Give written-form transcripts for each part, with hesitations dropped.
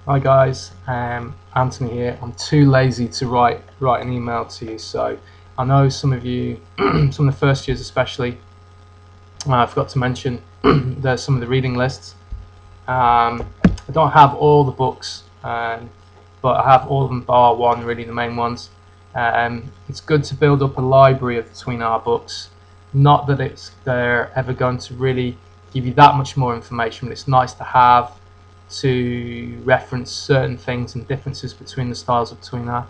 Hi guys, Anthony here. I'm too lazy to write an email to you, so I know some of you, some of the first years especially, I forgot to mention there's some of the reading lists. I don't have all the books, but I have all of them bar one, really the main ones. It's good to build up a library of the Tuina books. Not that they're ever going to really give you that much more information, but it's nice to have to reference certain things and differences between the styles of Tuina.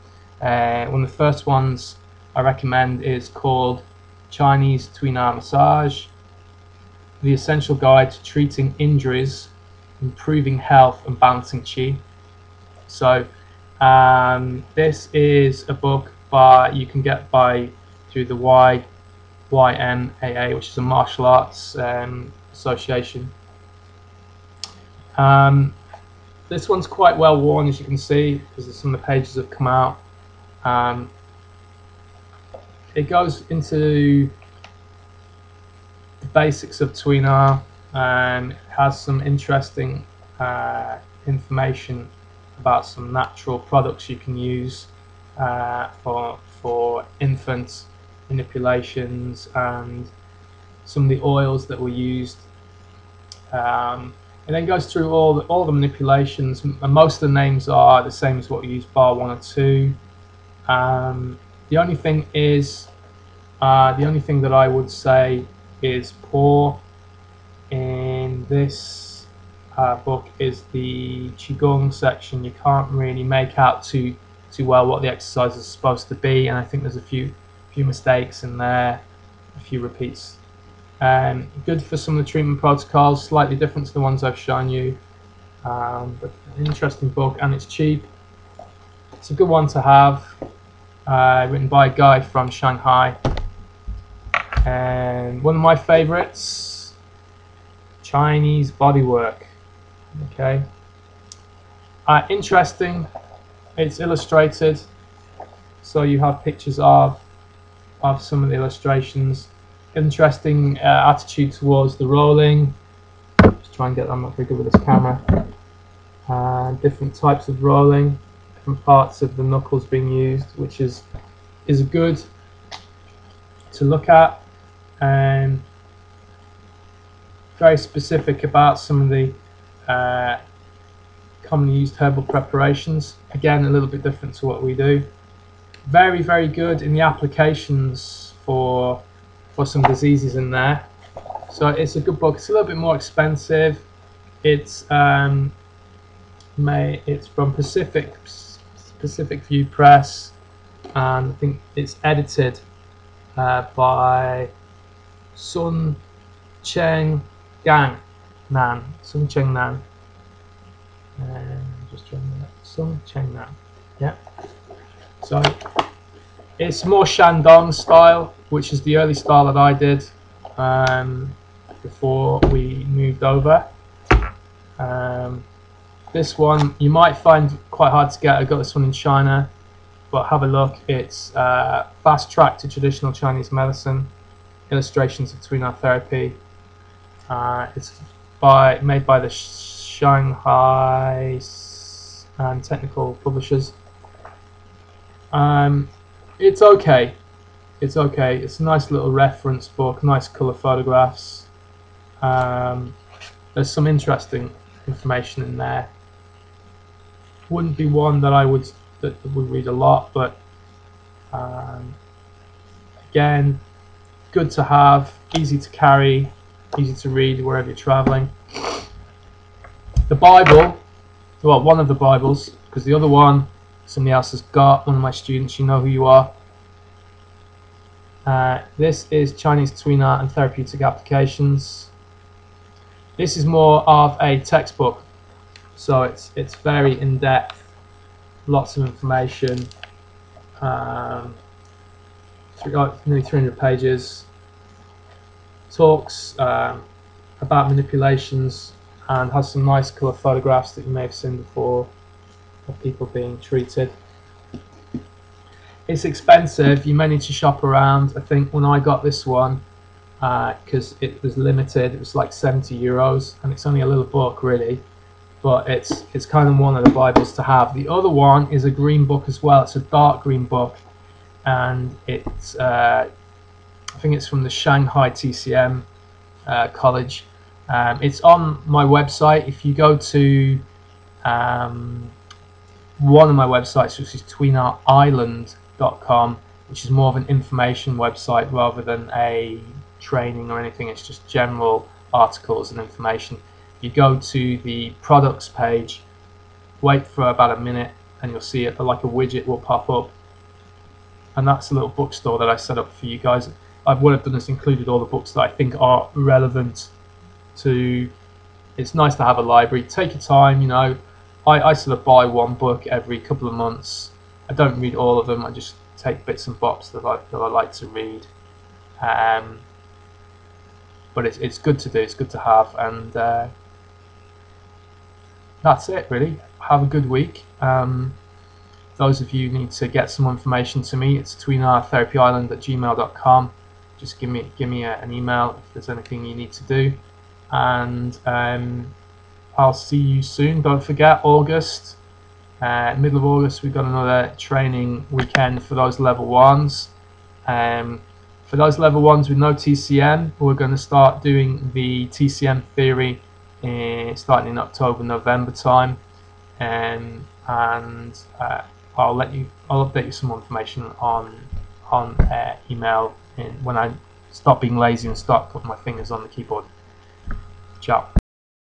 One of the first ones I recommend is called Chinese Tuina Massage, the essential guide to treating injuries, improving health and balancing qi. So this is a book you can get through the YMAA, which is a martial arts association. This one's quite well worn, as you can see, because some of the pages have come out. It goes into the basics of Tuina, and it has some interesting information about some natural products you can use for infant manipulations and some of the oils that were used. It then goes through all the manipulations, and most of the names are the same as what we use bar 1 or 2. The only thing that I would say is poor in this book is the Qigong section. You can't really make out too well what the exercise is supposed to be, and I think there's a few mistakes in there, a few repeats. Good for some of the treatment protocols, slightly different to the ones I've shown you, but an interesting book, and it's cheap. It's a good one to have, written by a guy from Shanghai. And one of my favorites, Chinese bodywork. Okay, interesting. It's illustrated, so you have pictures of some of the illustrations. Interesting attitude towards the rolling. Just try and get that. I'm not very good with this camera. Different types of rolling, different parts of the knuckles being used, which is good to look at. And very specific about some of the commonly used herbal preparations. Again, a little bit different to what we do. Very, very good in the applications for some diseases in there. So it's a good book. It's a little bit more expensive. It's from Pacific View Press, and I think it's edited by Sun Cheng Nan. Just trying that. Sun Cheng Nan. Yeah. So it's more Shandong style, which is the early style that I did before we moved over. This one you might find quite hard to get. I got this one in China, but have a look. It's fast track to traditional Chinese medicine, illustrations of Tuina therapy. It's made by the Shanghai and technical publishers. It's okay. It's okay. It's a nice little reference book, nice colour photographs. There's some interesting information in there. Wouldn't be one that I would read a lot, but again, good to have, easy to carry, easy to read wherever you're traveling. The Bible, well, one of the Bibles, because the other one somebody else has got, one of my students, you know who you are. This is Chinese Tuina and Therapeutic Applications. This is more of a textbook, so it's very in-depth, lots of information, nearly 300 pages. Talks about manipulations and has some nice colour photographs that you may have seen before of people being treated. It's expensive. You may need to shop around. I think when I got this one, because it was limited, it was like €70, and it's only a little book really. but it's kind of one of the Bibles to have. The other one is a green book as well. It's a dark green book, and it's I think it's from the Shanghai TCM college. It's on my website. If you go to one of my websites, which is tuinaisland.com, which is more of an information website rather than a training or anything. It's just general articles and information. You go to the products page, wait for about a minute, and you'll see it like a widget will pop up, and that's a little bookstore that I set up for you guys. What I've done is included all the books that I think are relevant to. It's nice to have a library. Take your time, you know. I sort of buy one book every couple of months. I don't read all of them. I just take bits and bobs that I like to read. But it's good to do. It's good to have, and that's it really. Have a good week. Those of you who need to get some information to me, it's tuinatherapyisland@gmail.com. Just give me an email if there's anything you need to do, and I'll see you soon. Don't forget, August, middle of August, we've got another training weekend for those level ones. For those level ones with no TCM, we're going to start doing the TCM theory starting in October, November time, and I'll update you some more information on email when I stop being lazy and start putting my fingers on the keyboard. Ciao.